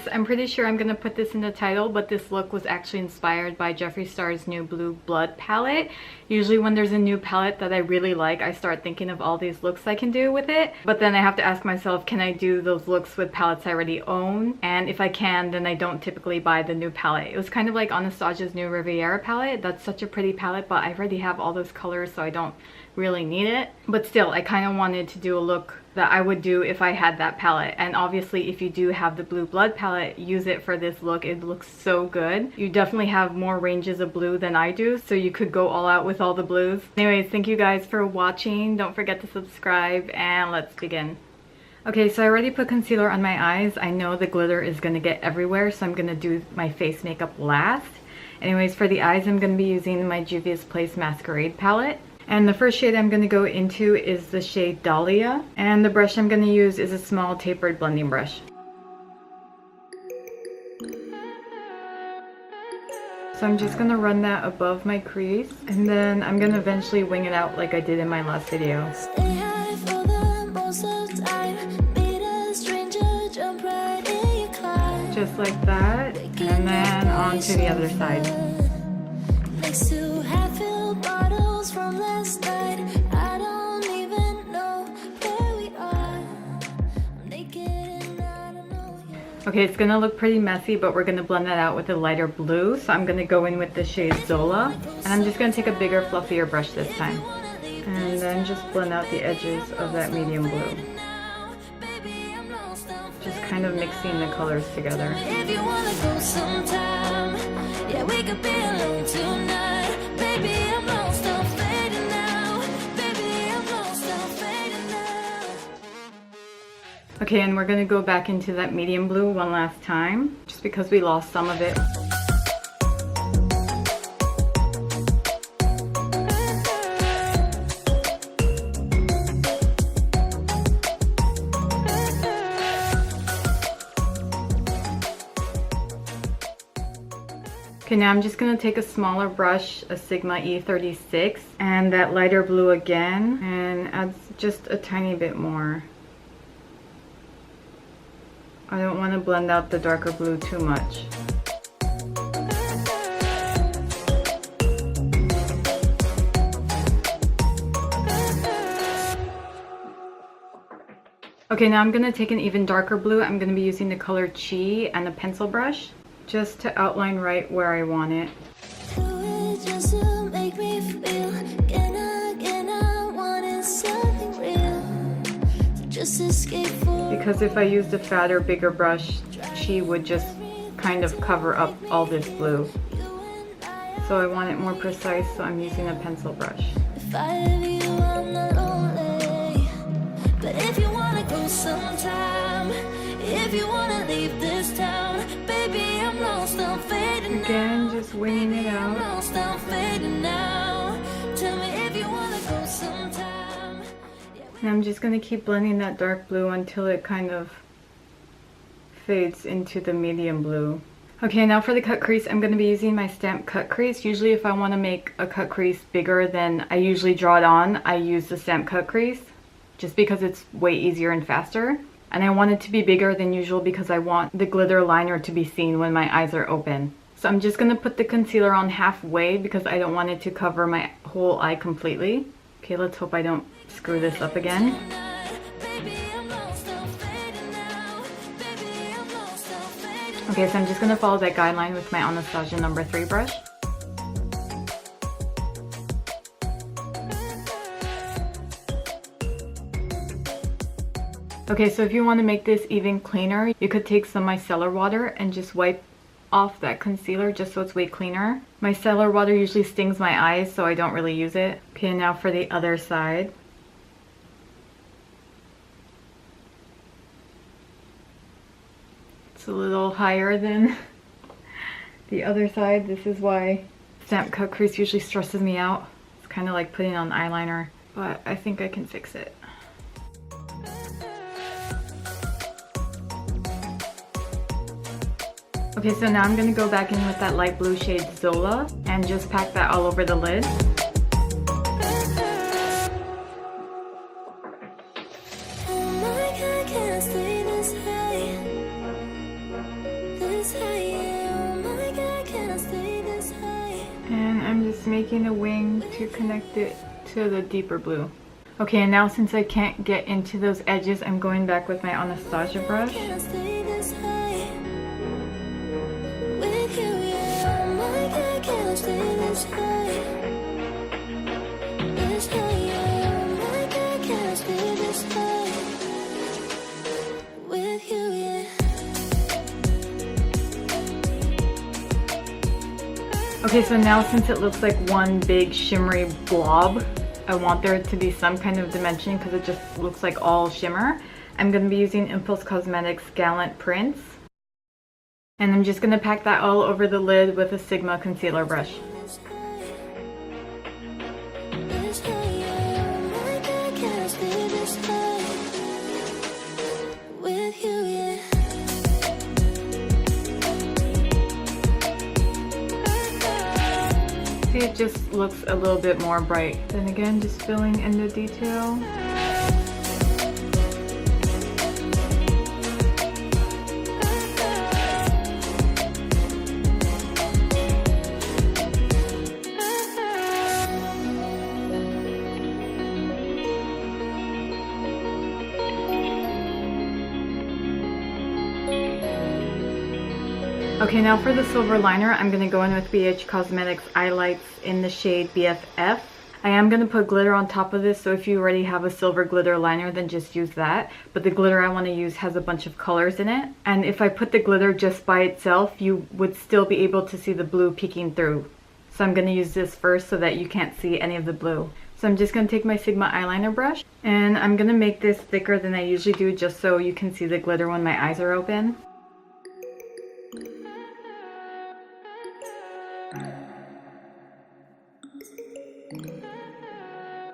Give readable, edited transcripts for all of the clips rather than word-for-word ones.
guys, I'm pretty sure I'm gonna put this in the title, but this look was actually inspired by Jeffree Star's new Blue Blood palette. Usually when there's a new palette that I really like, I start thinking of all these looks I can do with it. But then I have to ask myself, can I do those looks with palettes I already own? And if I can, then I don't typically buy the new palette. It was kind of like Anastasia's new Riviera palette. That's such a pretty palette, but I already have all those colors, so I don't really need it. But still, I kind of wanted to do a look that I would do if I had that palette. And obviously if you do have the Blue Blood palette, use it for this look. It looks so good. You definitely have more ranges of blue than I do, so you could go all out with all the blues. Anyways, thank you guys for watching. Don't forget to subscribe, and let's begin. Okay, so I already put concealer on my eyes. I know the glitter is going to get everywhere, so I'm going to do my face makeup last. Anyways, for the eyes, I'm going to be using my Juvia's Place Masquerade palette. And the first shade I'm going to go into is the shade Dahlia. And the brush I'm going to use is a small tapered blending brush. So I'm just going to run that above my crease. And then I'm going to eventually wing it out like I did in my last video. Just like that. And then on to the other side. From last night, I don't even know where we are. I'm naked and I don't know yet. Okay, it's gonna look pretty messy, but we're gonna blend that out with a lighter blue. So I'm gonna go in with the shade Zola, and I'm just gonna take a bigger, fluffier brush this time, and then just blend out the edges of that medium blue. Just kind of mixing the colors together. If you wanna go sometime, yeah, we could be alone tonight. Baby, I'm lost, I'm fading now. Baby, I'm lost, I'm fading now. Okay, and we're gonna go back into that medium blue one last time, just because we lost some of it. Okay, now I'm just going to take a smaller brush, a Sigma E36, and that lighter blue again, and add just a tiny bit more. I don't want to blend out the darker blue too much. Okay, now I'm going to take an even darker blue. I'm going to be using the color Chi and a pencil brush, just to outline right where I want it. Because if I used a fatter, bigger brush, she would just kind of cover up all this blue. So I want it more precise, so I'm using a pencil brush. If you wanna go sometime, if you wanna leave this town, baby, I'm lost, I'm fading now. Again, just winging it out. I'm lost, I'm fading now. Tell me if you wanna go sometime. And I'm just gonna keep blending that dark blue until it kind of fades into the medium blue. Okay, now for the cut crease, I'm going to be using my stamp cut crease. Usually if I want to make a cut crease bigger than I usually draw it on, I use the stamp cut crease, just because it's way easier and faster. And I want it to be bigger than usual because I want the glitter liner to be seen when my eyes are open. So I'm just going to put the concealer on halfway because I don't want it to cover my whole eye completely. Okay, let's hope I don't screw this up again. Okay, so I'm just going to follow that guideline with my Anastasia No. 3 brush. Okay, so if you want to make this even cleaner, you could take some micellar water and just wipe off that concealer just so it's way cleaner. Micellar water usually stings my eyes, so I don't really use it. Okay, now for the other side. It's a little higher than the other side. This is why stamp cut crease usually stresses me out. It's kind of like putting on eyeliner, but I think I can fix it. Okay, so now I'm going to go back in with that light blue shade Zola and just pack that all over the lid. just making a wing to connect it to the deeper blue. Okay, and now since I can't get into those edges, I'm going back with my Anastasia brush. Okay, so now since it looks like one big shimmery blob, I want there to be some kind of dimension because it just looks like all shimmer. I'm going to be using Impulse Cosmetics Gallant Prints. And I'm just going to pack that all over the lid with a Sigma concealer brush. See, it just looks a little bit more bright. Then again, just filling in the detail. Okay, now for the silver liner, I'm going to go in with BH Cosmetics Eyelights in the shade BFF. I am going to put glitter on top of this, so if you already have a silver glitter liner, then just use that. But the glitter I want to use has a bunch of colors in it. And if I put the glitter just by itself, you would still be able to see the blue peeking through. So I'm going to use this first so that you can't see any of the blue. So I'm just going to take my Sigma eyeliner brush, and I'm going to make this thicker than I usually do just so you can see the glitter when my eyes are open.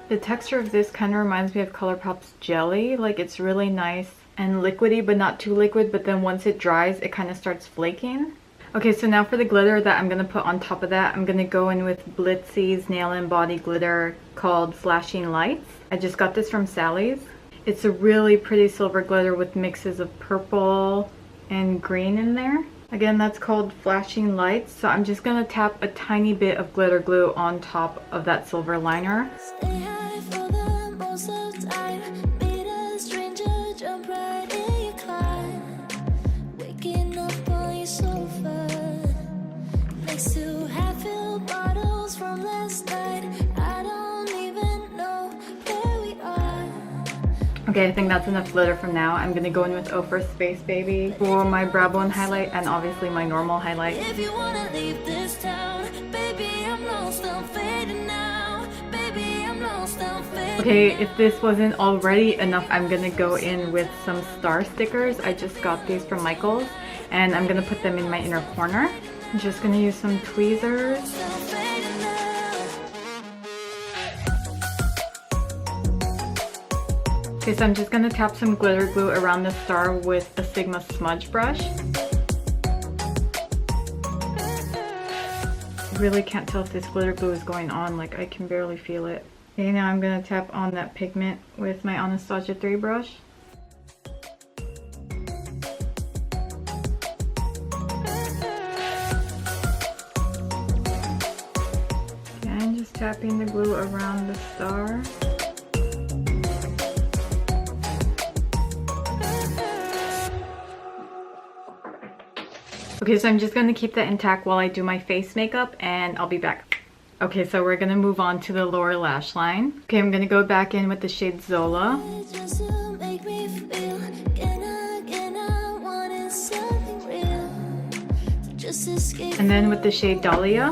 The texture of this kind of reminds me of Colourpop's jelly. Like, it's really nice and liquidy, but not too liquid, but then once it dries, it kind of starts flaking. Okay, so now for the glitter that I'm going to put on top of that, I'm going to go in with Bitzy's Nail and Body glitter called Flashing Lights. I just got this from Sally's. It's a really pretty silver glitter with mixes of purple and green in there. Again, that's called Flashing Lights. So I'm just going to tap a tiny bit of glitter glue on top of that silver liner. Okay, I think that's enough glitter for now. I'm gonna go in with Ofra Space Baby for my brow bone highlight and obviously my normal highlight. If you wanna leave this town, baby, I'm lost, I'm fading now. Baby, I'm lost, I'm fading. Okay, if this wasn't already enough, I'm gonna go in with some star stickers. I just got these from Michael's and I'm gonna put them in my inner corner. I'm just gonna use some tweezers. Okay, so I'm just going to tap some glitter glue around the star with a Sigma smudge brush. Really can't tell if this glitter glue is going on, like I can barely feel it. Okay, now I'm going to tap on that pigment with my Anastasia 3 brush. And just tapping the glue around the star. Okay, so I'm just going to keep that intact while I do my face makeup and I'll be back. Okay, so we're going to move on to the lower lash line. Okay, I'm going to go back in with the shade Zola. And then with the shade Dahlia.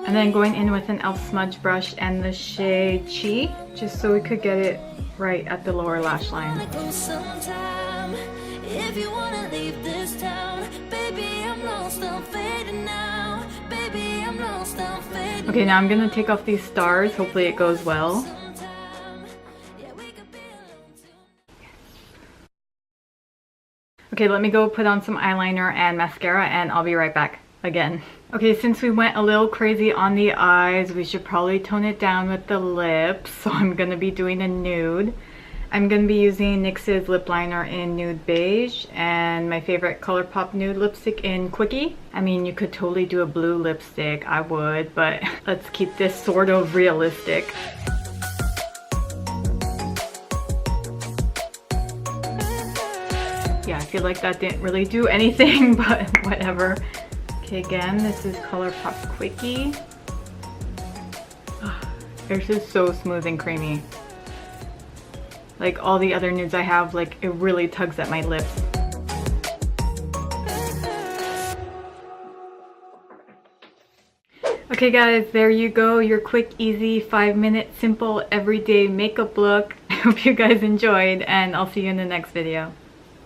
And then going in with an e.l.f. smudge brush and the shade Chi, just so we could get it right at the lower lash line. Okay, now I'm gonna take off these stars. Hopefully it goes well. Okay, let me go put on some eyeliner and mascara and I'll be right back again. Okay, since we went a little crazy on the eyes, we should probably tone it down with the lips. So I'm gonna be doing a nude. I'm going to be using NYX's lip liner in Nude Beige and my favorite Colourpop nude lipstick in Quickie. I mean, you could totally do a blue lipstick, I would, but let's keep this sort of realistic. Yeah, I feel like that didn't really do anything, but whatever. Okay, again, this is Colourpop's Quickie. This is so smooth and creamy. Like all the other nudes I have, like it really tugs at my lips. Okay guys, there you go, your quick, easy, 5-minute, simple, everyday makeup look. I hope you guys enjoyed, and I'll see you in the next video.